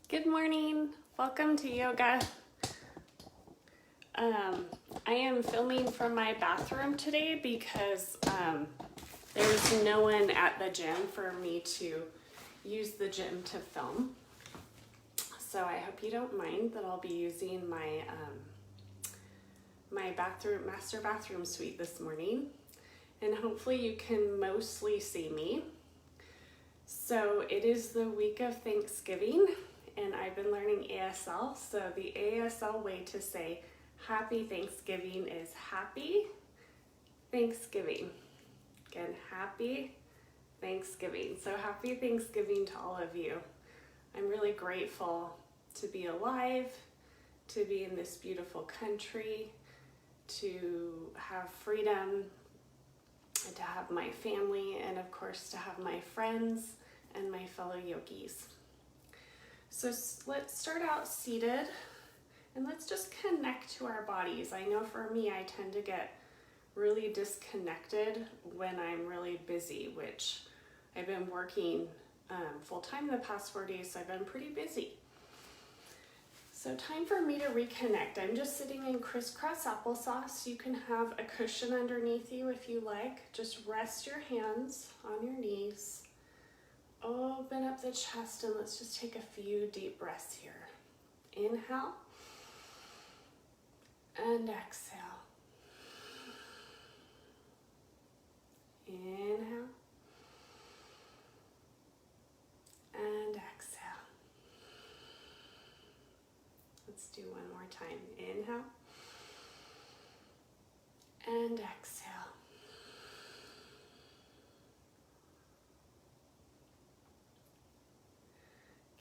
Good morning. Welcome to yoga. I am filming from my bathroom today because there's no one at the gym for me to use the gym to film. So I hope you don't mind that I'll be using my master bathroom suite this morning, and hopefully you can mostly see me. So it is the week of Thanksgiving, and I've been learning ASL. So the ASL way to say Happy Thanksgiving is Happy Thanksgiving. Again, Happy Thanksgiving. So Happy Thanksgiving to all of you. I'm really grateful to be alive, to be in this beautiful country, to have freedom, and to have my family, and of course to have my friends and my fellow yogis. So let's start out seated, and let's just connect to our bodies. I know for me, I tend to get really disconnected when I'm really busy, which I've been working full-time the past 4 days, so I've been pretty busy. So time for me to reconnect. I'm just sitting in crisscross applesauce. You can have a cushion underneath you if you like. Just rest your hands on your knees. Open up the chest, and let's just take a few deep breaths here. Inhale and exhale. Inhale and exhale. Let's do one more time. Inhale and exhale.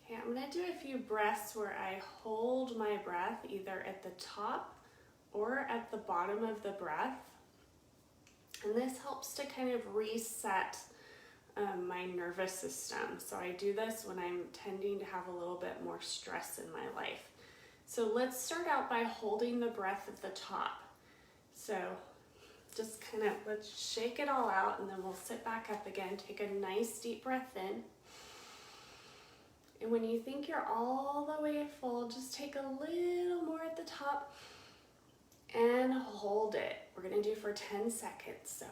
Okay, I'm going to do a few breaths where I hold my breath either at the top or at the bottom of the breath. And this helps to kind of reset my nervous system. So I do this when I'm tending to have a little bit more stress in my life. So let's start out by holding the breath at the top. So just kind of let's shake it all out, and then we'll sit back up again. Take a nice deep breath in. And when you think you're all the way full, just take a little more at the top and hold it. We're going to do for 10 seconds. So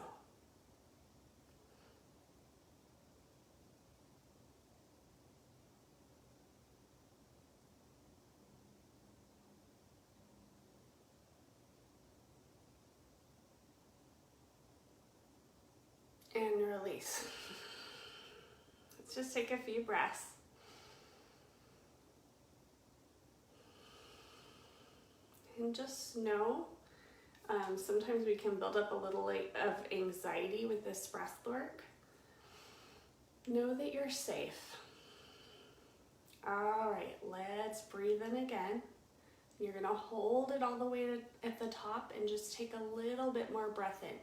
and release. Let's just take a few breaths. And just know, sometimes we can build up a little of anxiety with this breath work. Know that you're safe. All right, let's breathe in again. You're going to hold it all the way at the top and just take a little bit more breath in.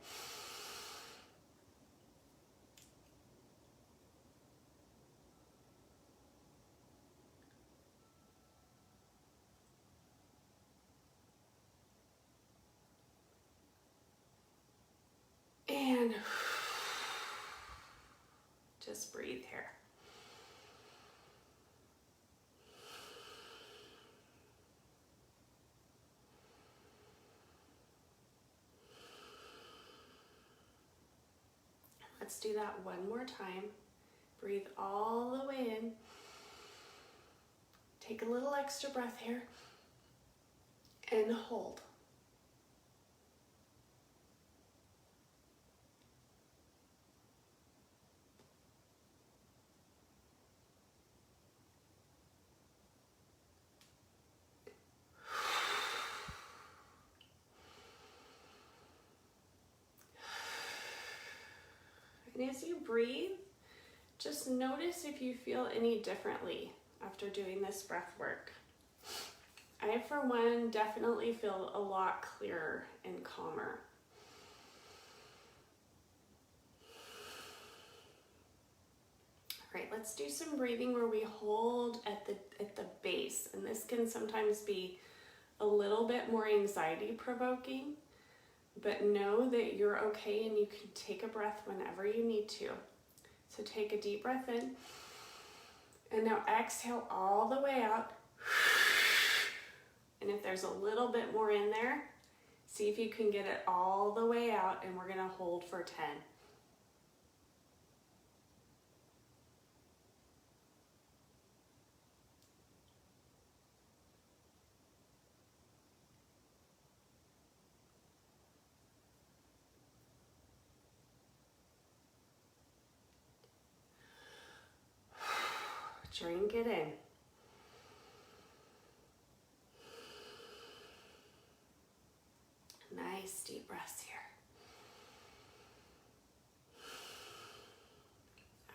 And just breathe here. Let's do that one more time. Breathe all the way in. Take a little extra breath here and hold. And as you breathe, just notice if you feel any differently after doing this breath work. I, for one, definitely feel a lot clearer and calmer. All right, let's do some breathing where we hold at the base, and this can sometimes be a little bit more anxiety provoking, but know that you're okay and you can take a breath whenever you need to. So take a deep breath in And now exhale all the way out. And if there's a little bit more in there, see if you can get it all the way out, and we're gonna hold for 10. Drink it in. Nice deep breaths here.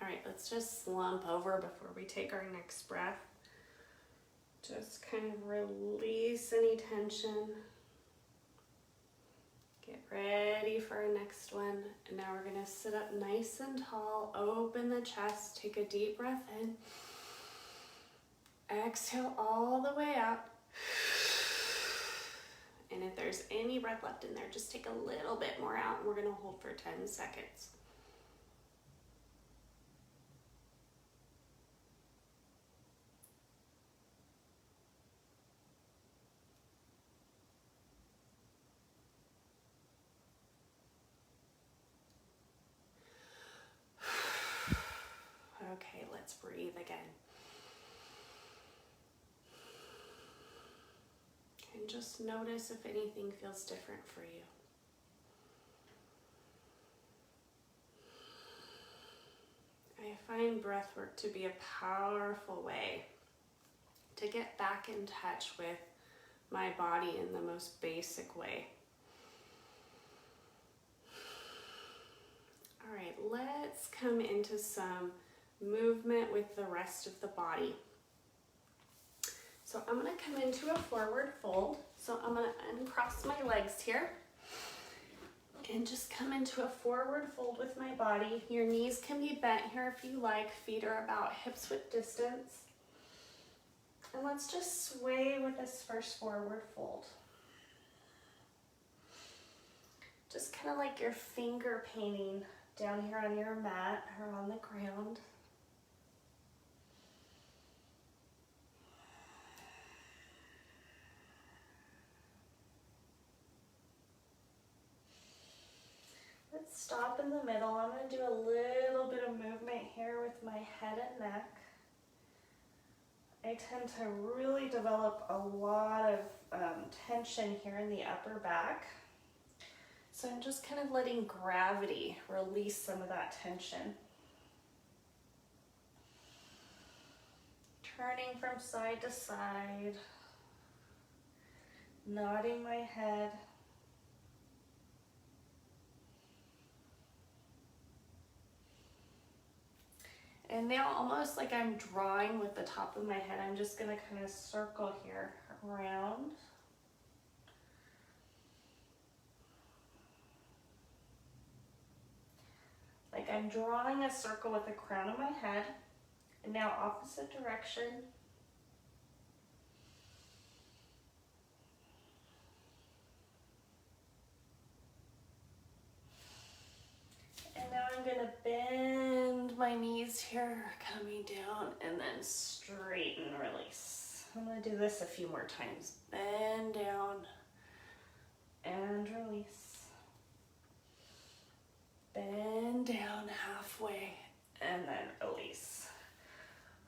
All right, let's just slump over before we take our next breath. Just kind of release any tension. Get ready for our next one. And now we're gonna sit up nice and tall, open the chest, take a deep breath in. Exhale all the way out. And if there's any breath left in there, just take a little bit more out, and we're gonna hold for 10 seconds. Okay, let's breathe again. And just notice if anything feels different for you. I find breath work to be a powerful way to get back in touch with my body in the most basic way. All right, let's come into some movement with the rest of the body. So I'm gonna come into a forward fold. So I'm gonna uncross my legs here and just come into a forward fold with my body. Your knees can be bent here if you like. Feet are about hips width distance. And let's just sway with this first forward fold. Just kind of like you're finger painting down here on your mat or on the ground. Let's stop in the middle. I'm going to do a little bit of movement here with my head and neck. I tend to really develop a lot of tension here in the upper back. So I'm just kind of letting gravity release some of that tension. Turning from side to side, nodding my head. And now, almost like I'm drawing with the top of my head, I'm just going to kind of circle here around. Like I'm drawing a circle with the crown of my head. And now opposite direction. And now I'm going to bend my knees here, coming down, and then straighten, release. I'm going to do this a few more times. Bend down and release. Bend down halfway and then release.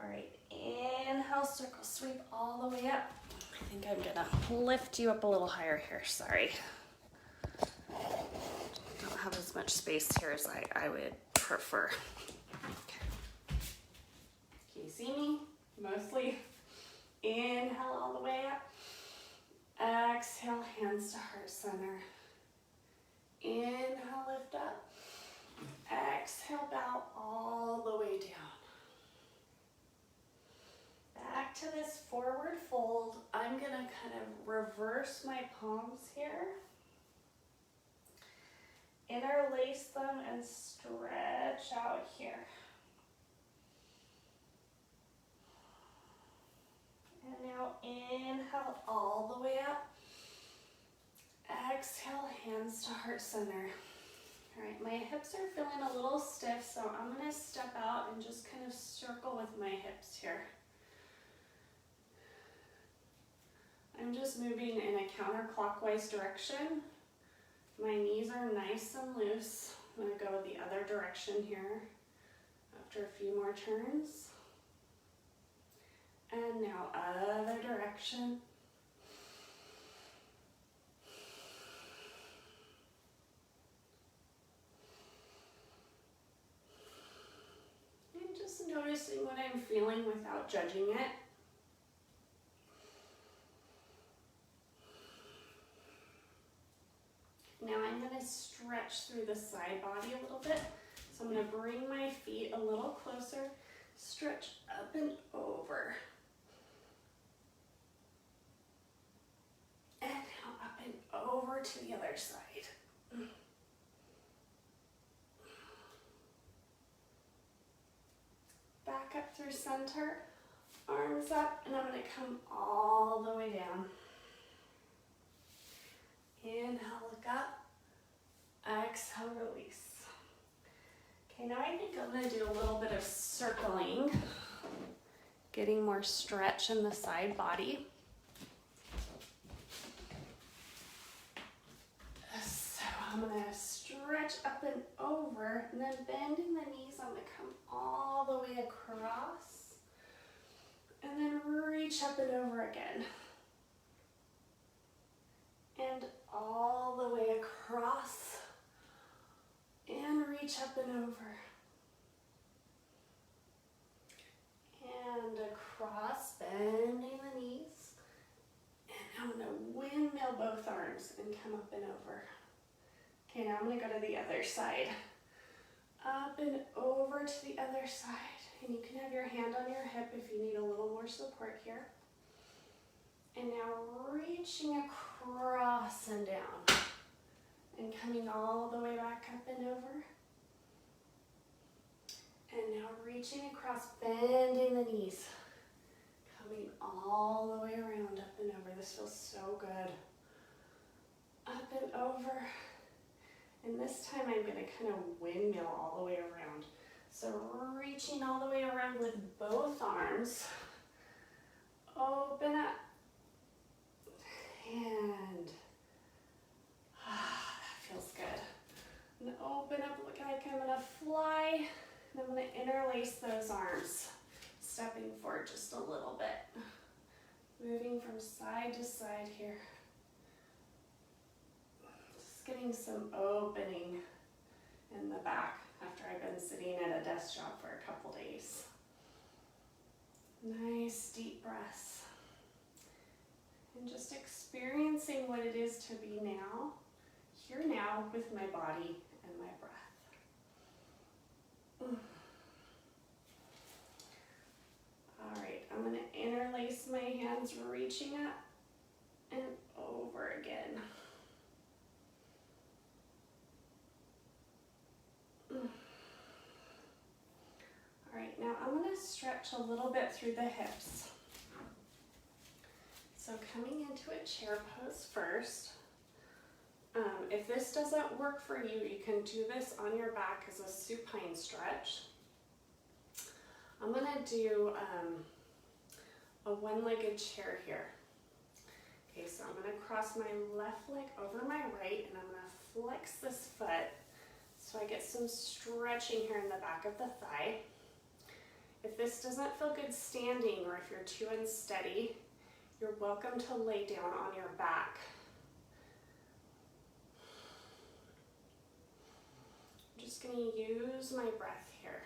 All right, inhale, circle sweep all the way up. I think I'm gonna lift you up a little higher here, sorry. Don't have as much space here as I would prefer. Okay. Can you see me? Mostly. Inhale all the way up. Exhale, hands to heart center. Inhale, lift up. Exhale, bow all the way down. Back to this forward fold. I'm gonna kind of reverse my palms here. Interlace them and stretch out here. And now inhale all the way up. Exhale, hands to heart center. All right, my hips are feeling a little stiff, so I'm gonna step out and just kind of circle with my hips here. I'm just moving in a counterclockwise direction. My knees are nice and loose. I'm gonna go the other direction here after a few more turns. And now other direction. And just noticing what I'm feeling without judging it. Now I'm going to stretch through the side body a little bit. So I'm going to bring my feet a little closer, stretch up and over. And now up and over to the other side. Back up through center, arms up, and I'm going to come all the way down. Inhale, look up. Exhale, release. Okay, now I think I'm going to do a little bit of circling, getting more stretch in the side body. So I'm going to stretch up and over, and then bending the knees, I'm going to come all the way across, and then reach up and over again. And all the way across, and reach up and over. And across, bending the knees. And I'm going to windmill both arms and come up and over. Okay, now I'm going to go to the other side. Up and over to the other side. And you can have your hand on your hip if you need a little more support here. And now reaching across and down. And coming all the way back up and over. And now reaching across, bending the knees. Coming all the way around, up and over. This feels so good. Up and over. And this time I'm going to kind of windmill all the way around. So reaching all the way around with both arms. Open up. And that feels good. And open up, look like I'm going to fly. And I'm going to interlace those arms. Stepping forward just a little bit. Moving from side to side here. Just getting some opening in the back after I've been sitting at a desk job for a couple days. Nice deep breaths. And just experiencing what it is to be now, here now with my body and my breath. All right, I'm going to interlace my hands, reaching up and over again. All right, now I'm going to stretch a little bit through the hips. So coming into a chair pose first. If this doesn't work for you, you can do this on your back as a supine stretch. I'm going to do a one-legged chair here. Okay, so I'm going to cross my left leg over my right, and I'm going to flex this foot so I get some stretching here in the back of the thigh. If this doesn't feel good standing, or if you're too unsteady, you're welcome to lay down on your back. I'm just going to use my breath here.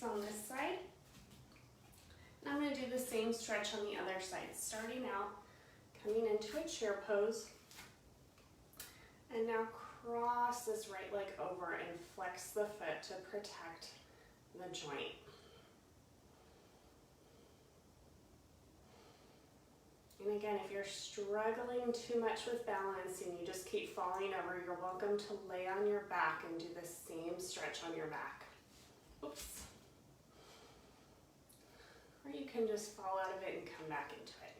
On this side, and I'm going to do the same stretch on the other side, starting out, coming into a chair pose, and now cross this right leg over and flex the foot to protect the joint. again, if you're struggling too much with balance and you just keep falling over, you're welcome to lay on your back and do the same stretch on your back. Oops. Or you can just fall out of it and come back into it.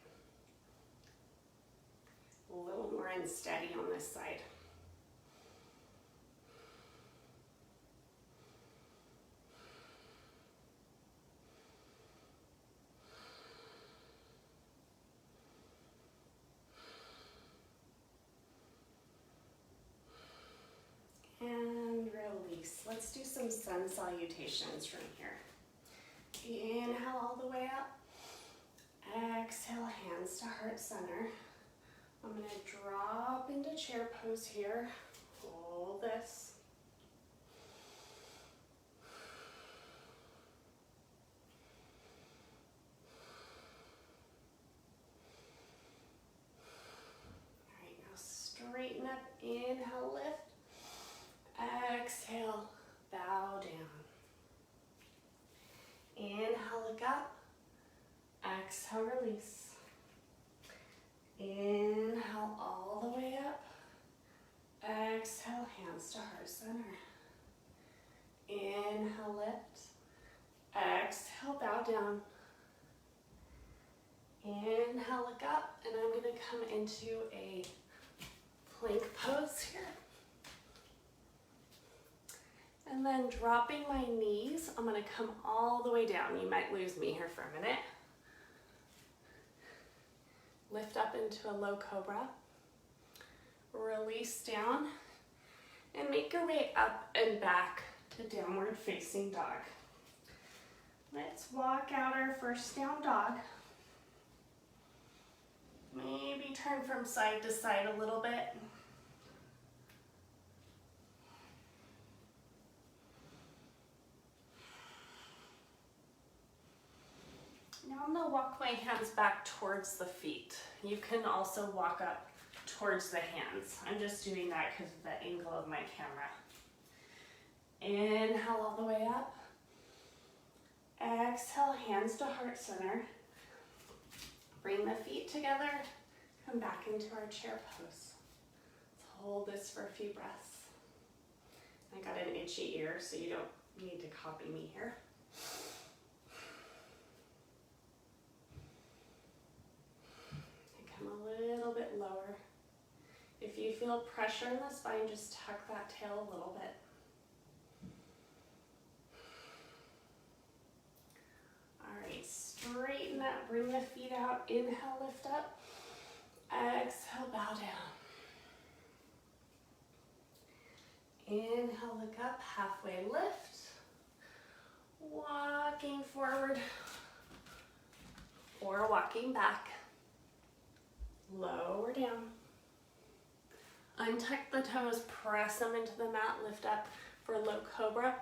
A little more unsteady on this side. And release. Let's do some sun salutations from here. Inhale all the way up. Exhale, hands to heart center. I'm going to drop into chair pose here. Hold this. All right, now straighten up. Inhale, lift. Exhale, bow down. Inhale, look up. Exhale, release. Inhale all the way up. Exhale, hands to heart center. Inhale, lift. Exhale, bow down. Inhale, look up, and I'm going to come into a plank pose here. And then dropping my knees, I'm going to come all the way down. You might lose me here for a minute. Lift up into a low cobra. Release down. And make your way up and back to downward facing dog. Let's walk out our first down dog. Maybe turn from side to side a little bit. Now I'm going to walk my hands back towards the feet. You can also walk up towards the hands. I'm just doing that because of the angle of my camera. Inhale all the way up. Exhale, hands to heart center. Bring the feet together. Come back into our chair pose. Let's hold this for a few breaths. I got an itchy ear, so you don't need to copy me here. Come a little bit lower. If you feel pressure in the spine, just tuck that tail a little bit. All right, straighten up, bring the feet out. Inhale, lift up. Exhale, bow down. Inhale, look up, halfway lift. Walking forward or walking back. Lower down. Untuck the toes, press them into the mat, lift up for low cobra,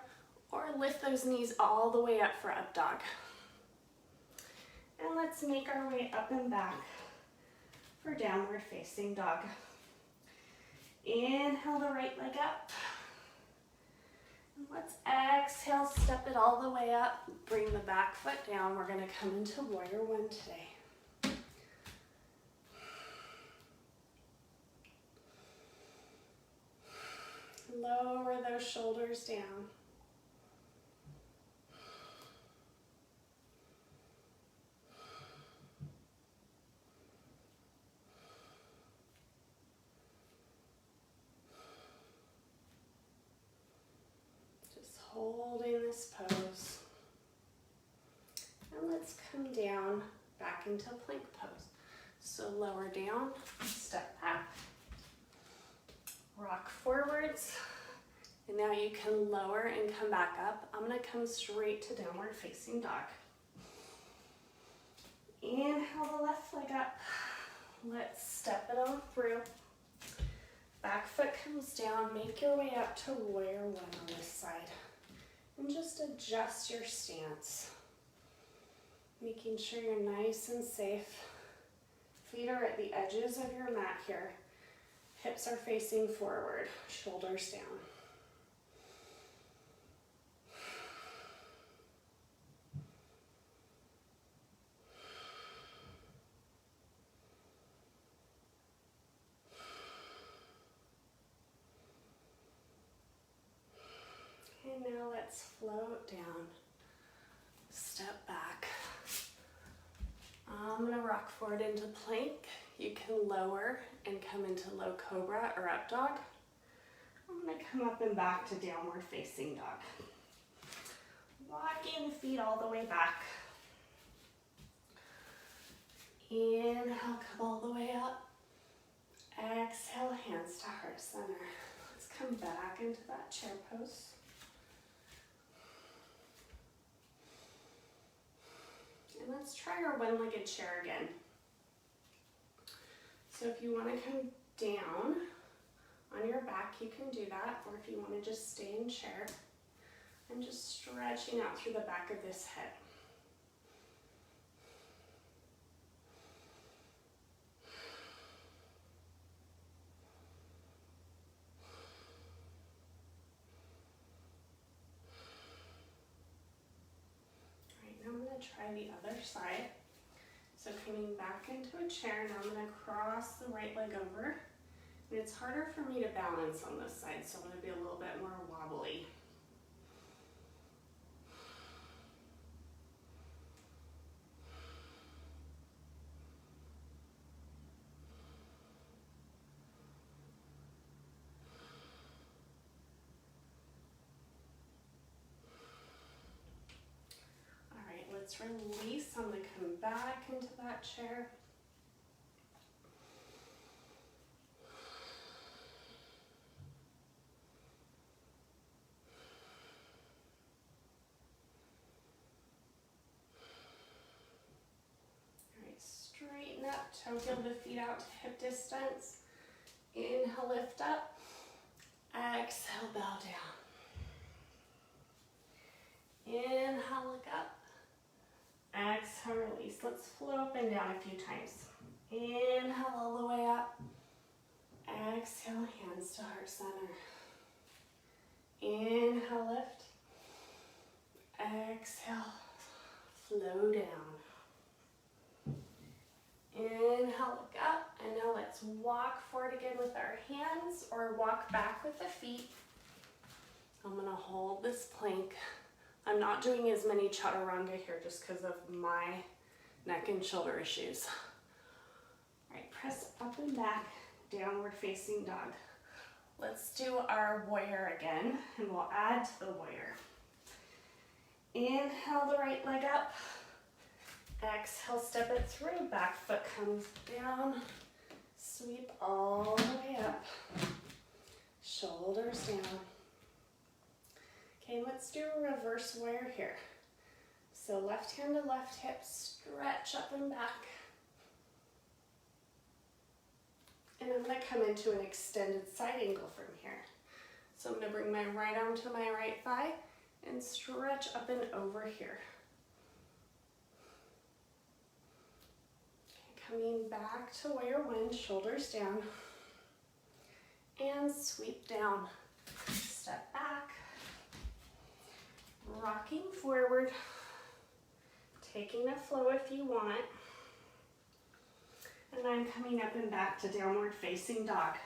or lift those knees all the way up for up dog. And let's make our way up and back for downward facing dog. Inhale the right leg up. And let's exhale, step it all the way up. Bring the back foot down. We're going to come into warrior one today. Lower those shoulders down. Just holding this pose. And let's come down back into plank pose. So lower down, step back. Rock forwards, and now you can lower and come back up. I'm going to come straight to downward facing dog. Inhale the left leg up. Let's step it on through. Back foot comes down. Make your way up to warrior one on this side. And just adjust your stance. Making sure you're nice and safe. Feet are at the edges of your mat here. Hips are facing forward, shoulders down. float down, step back. I'm gonna rock forward into plank. You can lower and come into low cobra or up dog. I'm gonna come up and back to downward facing dog. Walking the feet all the way back. Inhale, come all the way up. Exhale, hands to heart center. Let's come back into that chair pose. And let's try our one-legged chair again. So if you want to come down on your back, you can do that. Or if you want to just stay in chair and just stretching out through the back of this head. I'm going to try the other side. So coming back into a chair, now I'm going to cross the right leg over. And it's harder for me to balance on this side, so I'm going to be a little bit more wobbly. Let's release. I'm going to come back into that chair. All right, straighten up, toe heel the feet out to hip distance. Inhale, lift up. Exhale, bow down. Inhale, look up. Exhale, release. Let's flow up and down a few times. Inhale all the way up. Exhale, hands to heart center. Inhale, lift. Exhale, flow down. Inhale, look up. And now let's walk forward again with our hands or walk back with the feet. I'm going to hold this plank. I'm not doing as many chaturanga here just because of my neck and shoulder issues. All right, press up and back, downward facing dog. Let's do our warrior again, and we'll add to the warrior. Inhale the right leg up. Exhale, step it through. Back foot comes down. Sweep all the way up. Shoulders down. Okay, let's do a reverse warrior here. So left hand to left hip, stretch up and back. And I'm going to come into an extended side angle from here. So I'm going to bring my right arm to my right thigh and stretch up and over here. Okay, coming back to warrior one, shoulders down. And sweep down. Step back. Rocking forward, taking a flow if you want, and I'm coming up and back to downward facing dog.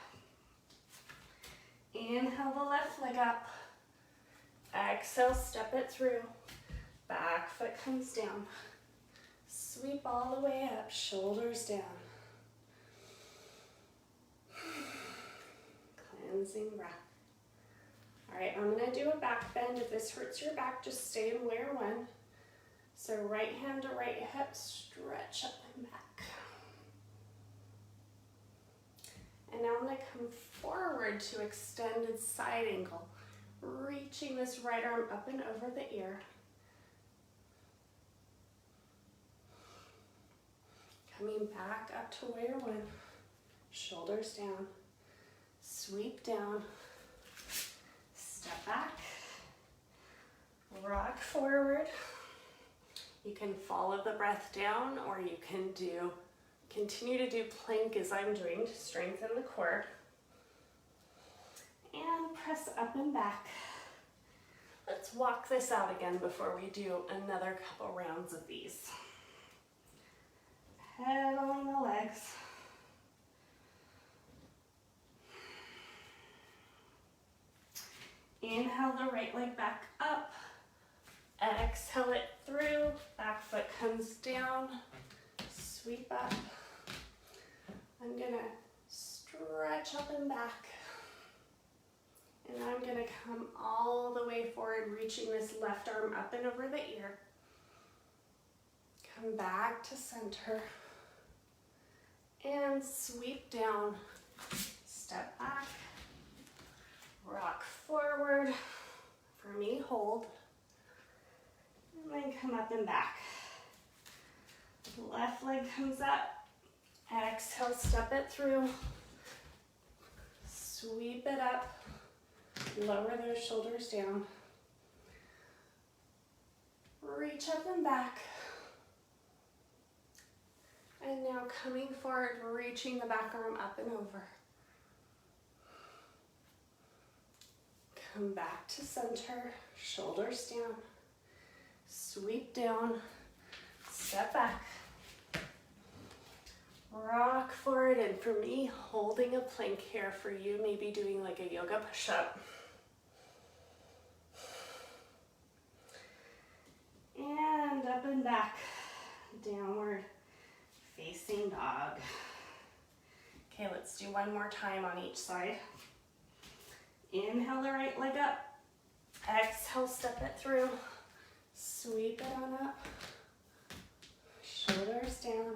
Inhale the left leg up, exhale, step it through, back foot comes down, sweep all the way up, shoulders down. Cleansing breath. All right, I'm gonna do a back bend. If this hurts your back, just stay in warrior one. So right hand to right hip, stretch up and back. And now I'm gonna come forward to extended side angle, reaching this right arm up and over the ear. Coming back up to warrior one, shoulders down, sweep down, step back, rock forward. You can follow the breath down, or you can continue to do plank as I'm doing to strengthen the core. And press up and back. Let's walk this out again before we do another couple rounds of these. Pedaling the legs. Inhale the right leg back up, exhale it through, back foot comes down, sweep up. I'm gonna stretch up and back. And I'm gonna come all the way forward, reaching this left arm up and over the ear. Come back to center. And sweep down, step back, rock forward. For me, hold. And then come up and back. Left leg comes up. Exhale, step it through. Sweep it up. Lower those shoulders down. Reach up and back. And now coming forward, reaching the back arm up and over. Come back to center, shoulders down. Sweep down, step back. Rock forward, and for me, holding a plank here. For you, maybe doing like a yoga push-up. And up and back, downward facing dog. Okay, let's do one more time on each side. Inhale the right leg up. Exhale, step it through. Sweep it on up. Shoulders down.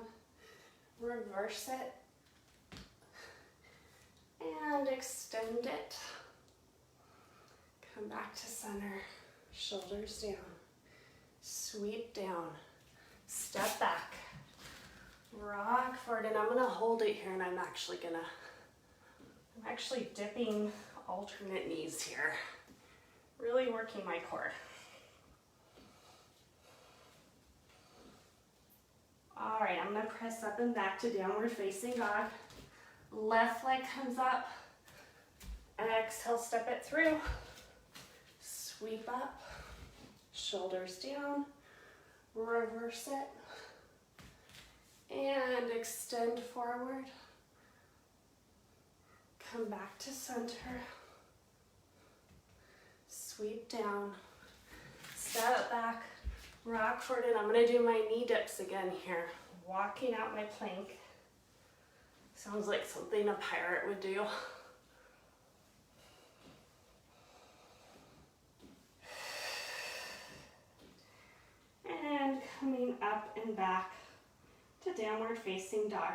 Reverse it. And extend it. Come back to center. Shoulders down. Sweep down. Step back. Rock forward, and I'm gonna hold it here, and I'm actually dipping alternate knees here. Really working my core. All right, I'm gonna press up and back to downward facing dog. Left leg comes up. Exhale, step it through. Sweep up. Shoulders down. Reverse it. And extend forward. Come back to center. Sweep down. Step back. Rock forward, and I'm gonna do my knee dips again here. Walking out my plank. Sounds like something a pirate would do. And coming up and back to downward facing dog.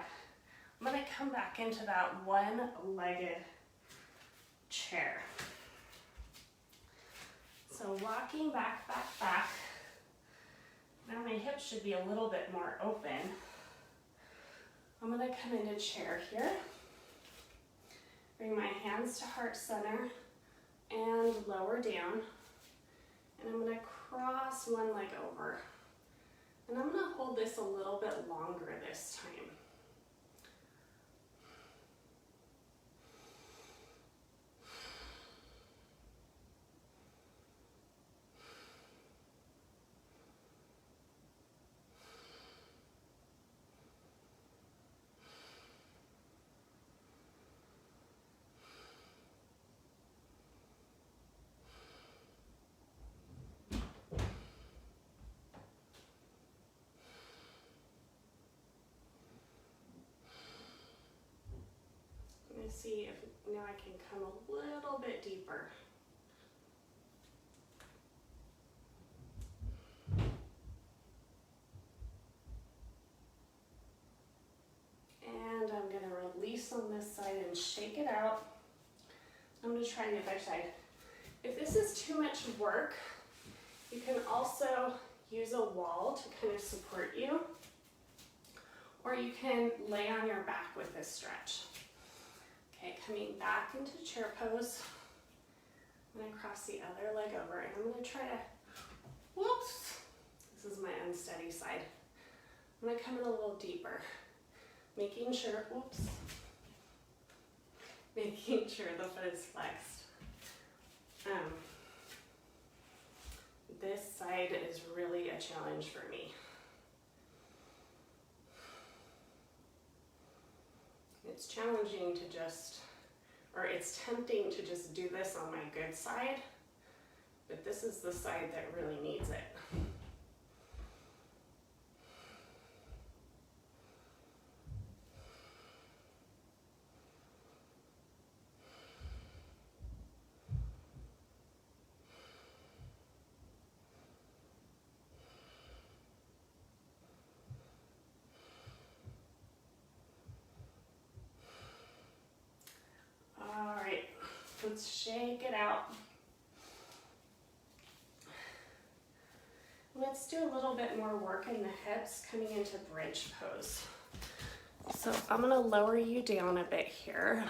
I'm gonna come back into that one-legged chair. So walking back, back, back. Now my hips should be a little bit more open. I'm gonna come into chair here. Bring my hands to heart center and lower down. And I'm gonna cross one leg over. And I'm gonna hold this a little bit longer this time. See if now I can come a little bit deeper. And I'm going to release on this side and shake it out. I'm going to try the other side. If this is too much work, you can also use a wall to kind of support you, or you can lay on your back with this stretch. Okay, coming back into chair pose. I'm gonna cross the other leg over, and I'm gonna try to, whoops, this is my unsteady side. I'm gonna come in a little deeper, making sure, whoops, making sure the foot is flexed. This side is really a challenge for me. It's challenging to it's tempting to just do this on my good side, but this is the side that really needs it. Let's shake it out. Let's do a little bit more work in the hips coming into bridge pose. So I'm gonna lower you down a bit here.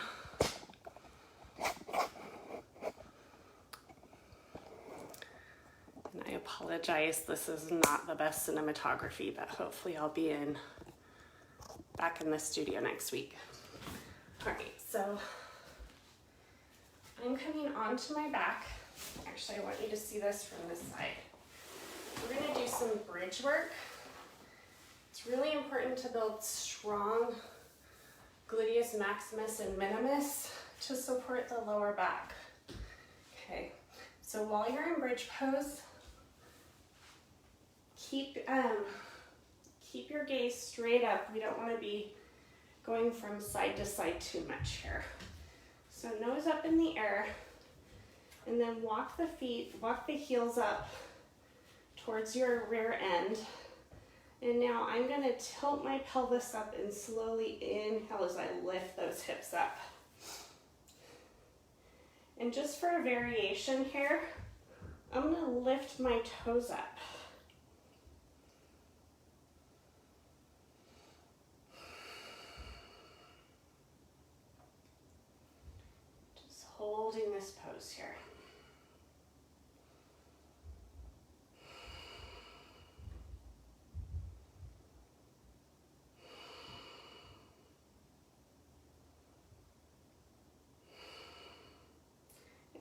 And I apologize, this is not the best cinematography, but hopefully I'll be back in the studio next week. All right, so I'm coming onto my back. Actually, I want you to see this from this side. We're gonna do some bridge work. It's really important to build strong gluteus maximus and minimus to support the lower back. Okay, so while you're in bridge pose, keep your gaze straight up. We don't want to be going from side to side too much here. So nose up in the air, and then walk the heels up towards your rear end. And now I'm going to tilt my pelvis up and slowly inhale as I lift those hips up. And just for a variation here, I'm going to lift my toes up. Just holding this pose here.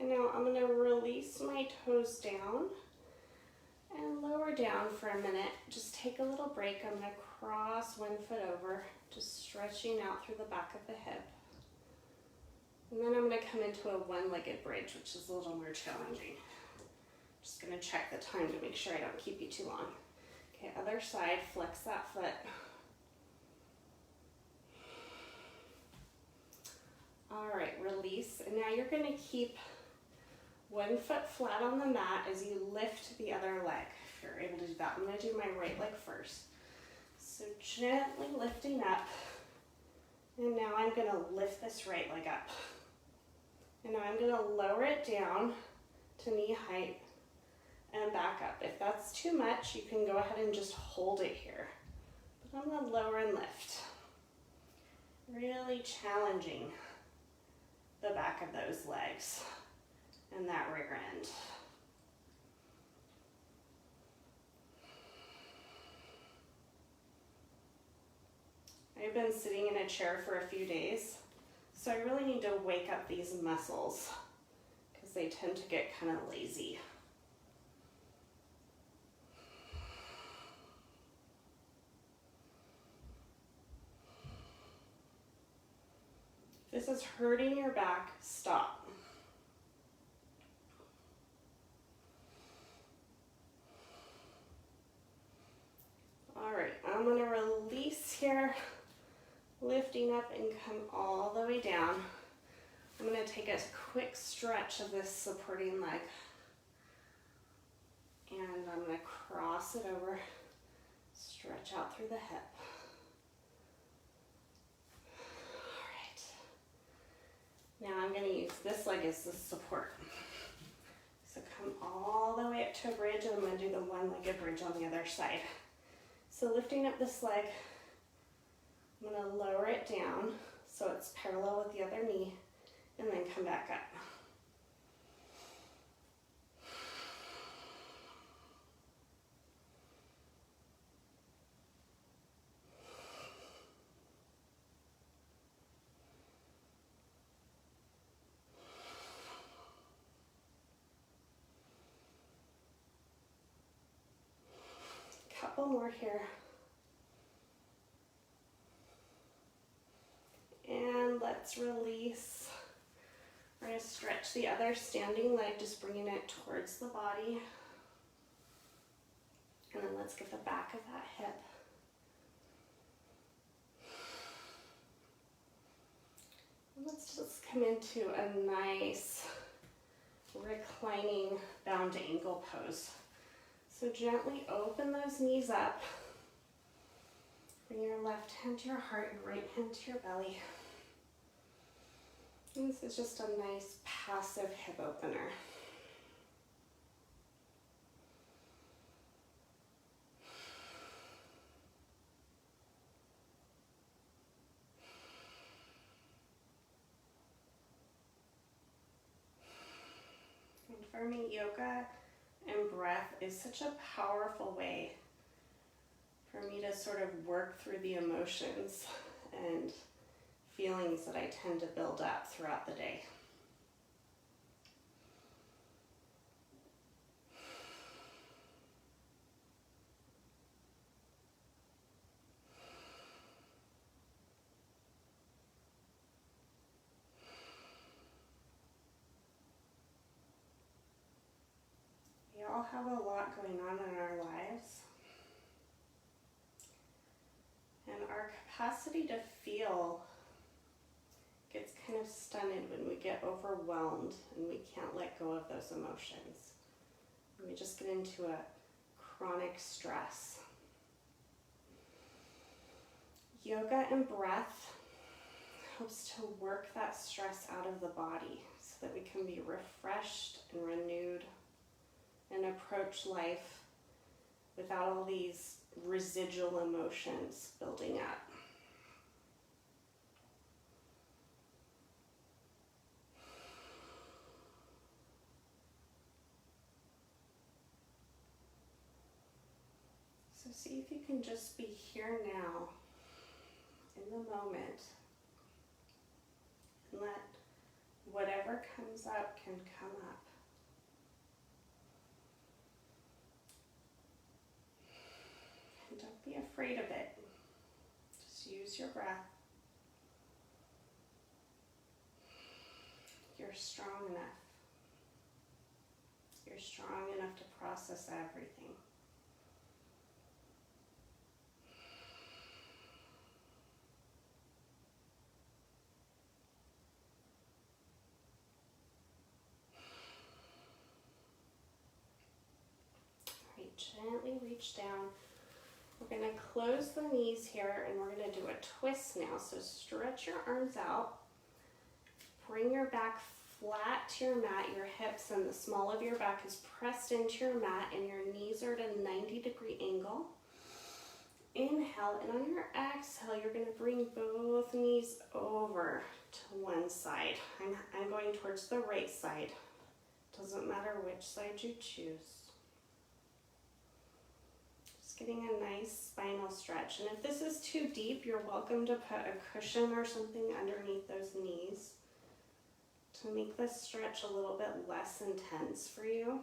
And now I'm going to release my toes down and lower down for a minute. Just take a little break. I'm going to cross one foot over, just stretching out through the back of the hip. And then I'm going to come into a one-legged bridge, which is a little more challenging. Just going to check the time to make sure I don't keep you too long. Okay, other side, flex that foot. All right, release. And now you're going to keep one foot flat on the mat as you lift the other leg. If you're able to do that, I'm going to do my right leg first. So gently lifting up. And now I'm going to lift this right leg up. And now I'm going to lower it down to knee height and back up. If that's too much, you can go ahead and just hold it here. But I'm going to lower and lift. Really challenging the back of those legs and that rear end. I've been sitting in a chair for a few days, so I really need to wake up these muscles because they tend to get kind of lazy. If this is hurting your back, stop. All right, I'm going to release here, lifting up and come all the way down. I'm going to take a quick stretch of this supporting leg. And I'm going to cross it over, stretch out through the hip. All right. Now I'm going to use this leg as the support. So come all the way up to a bridge, and I'm going to do the one-legged bridge on the other side. So lifting up this leg, I'm going to lower it down so it's parallel with the other knee, and then come back up. Couple more here. And let's release. We're going to stretch the other standing leg, just bringing it towards the body. And then let's get the back of that hip. And let's just come into a nice reclining bound ankle pose. So gently open those knees up. Bring your left hand to your heart, your right hand to your belly. This is just a nice passive hip opener. And for me, yoga and breath is such a powerful way for me to sort of work through the emotions and feelings that I tend to build up throughout the day. We all have a lot going on in our lives, and our capacity to feel gets kind of stunted when we get overwhelmed and we can't let go of those emotions. We just get into a chronic stress. Yoga and breath helps to work that stress out of the body so that we can be refreshed and renewed and approach life without all these residual emotions building up. So see if you can just be here now, in the moment, and let whatever comes up can come up. And don't be afraid of it. Just use your breath. You're strong enough. You're strong enough to process everything. Gently reach down. We're going to close the knees here and we're going to do a twist now. So stretch your arms out. Bring your back flat to your mat. Your hips and the small of your back is pressed into your mat and your knees are at a 90-degree angle. Inhale, and on your exhale, you're going to bring both knees over to one side. I'm going towards the right side. Doesn't matter which side you choose. Getting a nice spinal stretch. And if this is too deep, you're welcome to put a cushion or something underneath those knees to make this stretch a little bit less intense for you.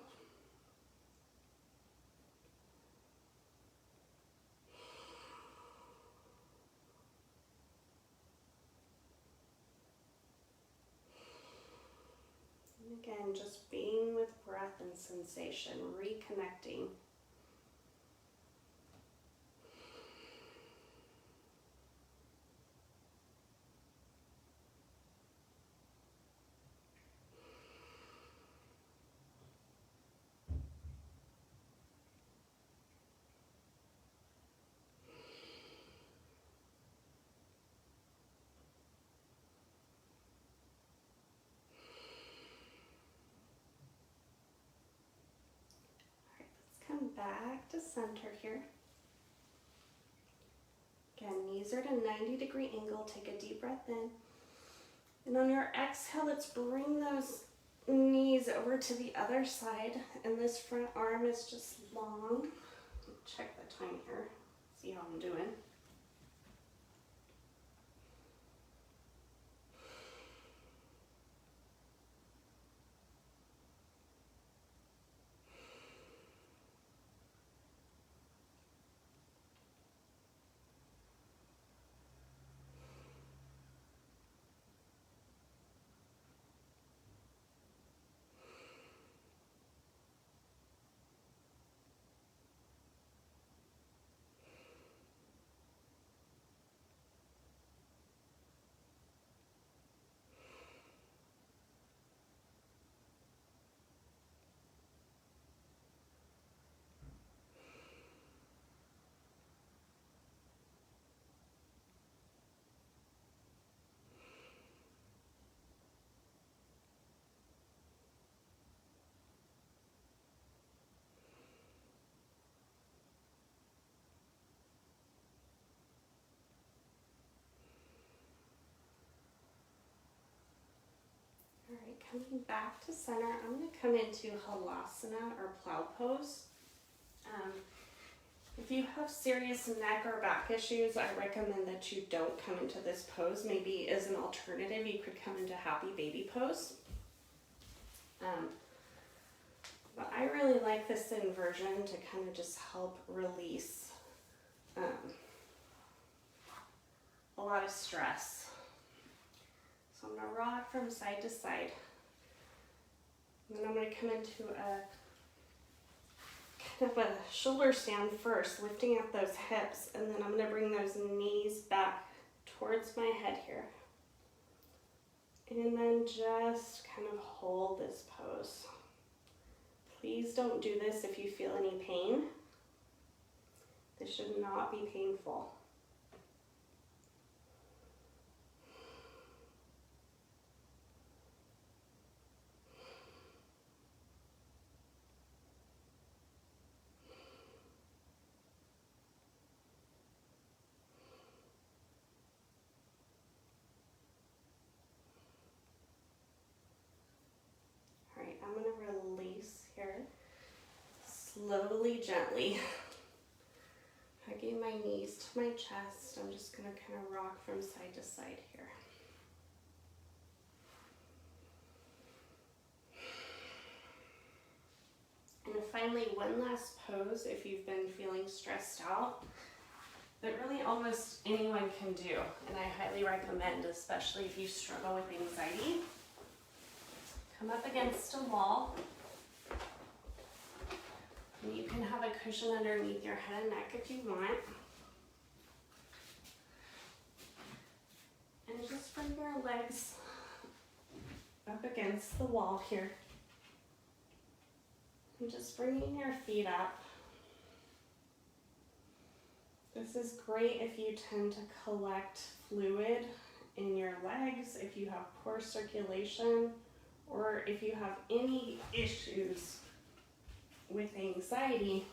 And again, just being with breath and sensation, reconnecting. Come back to center here. Again, knees are at a 90-degree angle. Take a deep breath in. And on your exhale, let's bring those knees over to the other side. And this front arm is just long. Check the time here. See how I'm doing. coming back to center, I'm going to come into Halasana or plow pose. If you have serious neck or back issues, I recommend that you don't come into this pose. Maybe as an alternative, you could come into happy baby pose. But I really like this inversion to kind of just help release a lot of stress. So I'm going to rock from side to side. And then I'm going to come into a kind of a shoulder stand first, lifting up those hips, and then I'm going to bring those knees back towards my head here. And then just kind of hold this pose. Please don't do this if you feel any pain. This should not be painful. I'm going to release here, slowly, gently, hugging my knees to my chest. I'm just going to kind of rock from side to side here. And finally, one last pose if you've been feeling stressed out that really almost anyone can do, and I highly recommend, especially if you struggle with anxiety. Come up against a wall, and you can have a cushion underneath your head and neck if you want. And just bring your legs up against the wall here. And just bringing your feet up. This is great if you tend to collect fluid in your legs, if you have poor circulation, or if you have any issues with anxiety.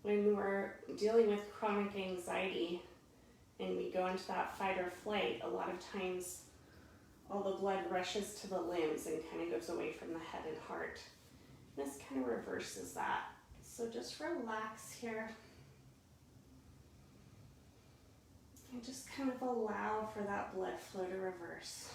When we're dealing with chronic anxiety and we go into that fight or flight, a lot of times all the blood rushes to the limbs and kind of goes away from the head and heart. This kind of reverses that. So just relax here. And just kind of allow for that blood flow to reverse.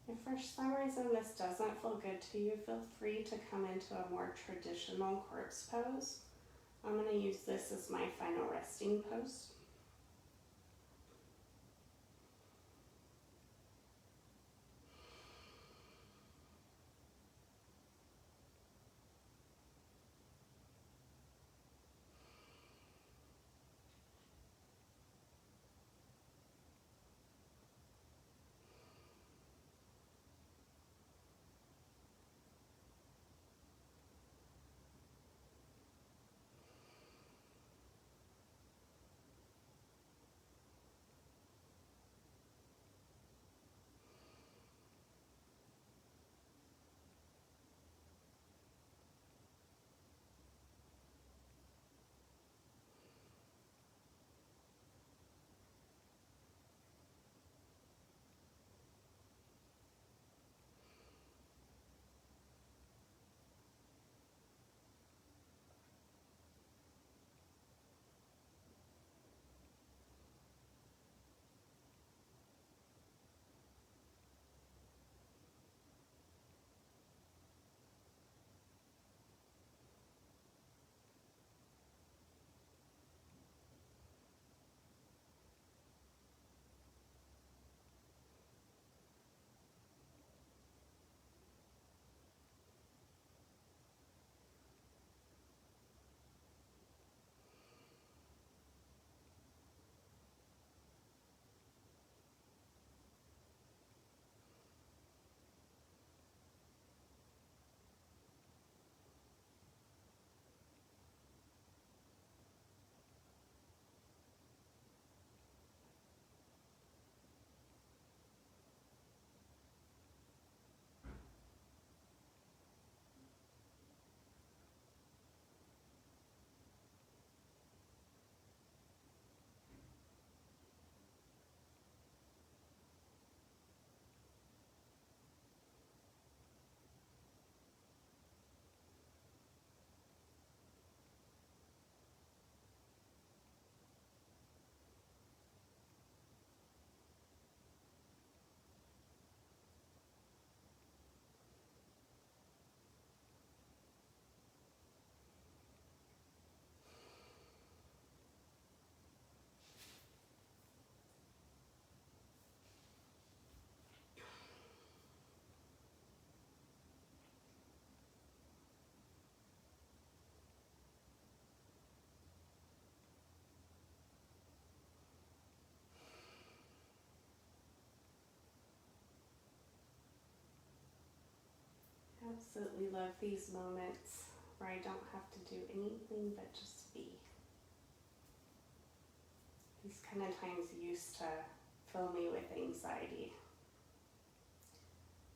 If for some reason this doesn't feel good to you, feel free to come into a more traditional corpse pose. I'm going to use this as my final resting pose. Absolutely love these moments where I don't have to do anything but just be. These kind of times used to fill me with anxiety.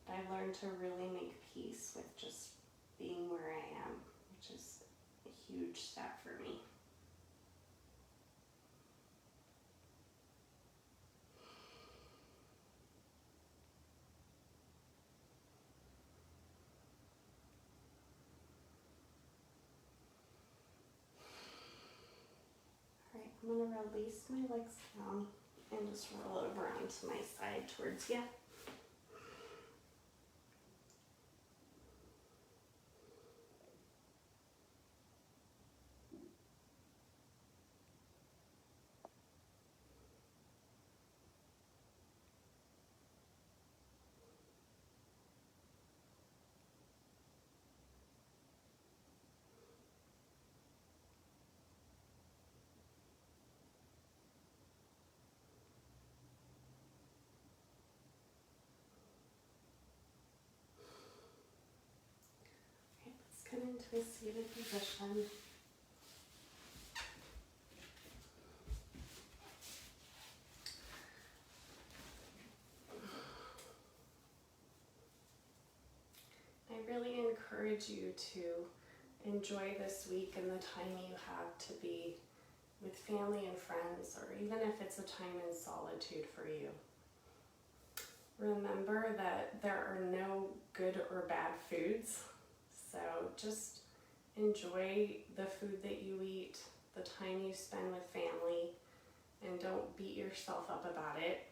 But I've learned to really make peace with just being where I am, which is a huge step for me. Alright, I'm going to release my legs down and just roll over onto my side towards you. Okay, let's come into a seated position. I really encourage you to enjoy this week and the time you have to be with family and friends, or even if it's a time in solitude for you. Remember that there are no good or bad foods, so just enjoy the food that you eat, the time you spend with family, and don't beat yourself up about it.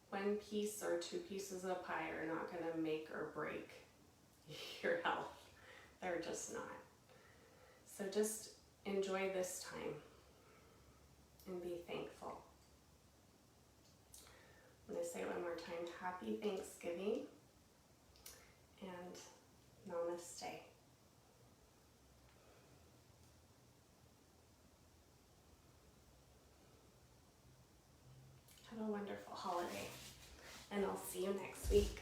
One piece or two pieces of pie are not going to make or break your health. They're just not. So just enjoy this time and be thankful. I'm going to say it one more time, Happy Thanksgiving and Namaste. Have a wonderful holiday, and I'll see you next week.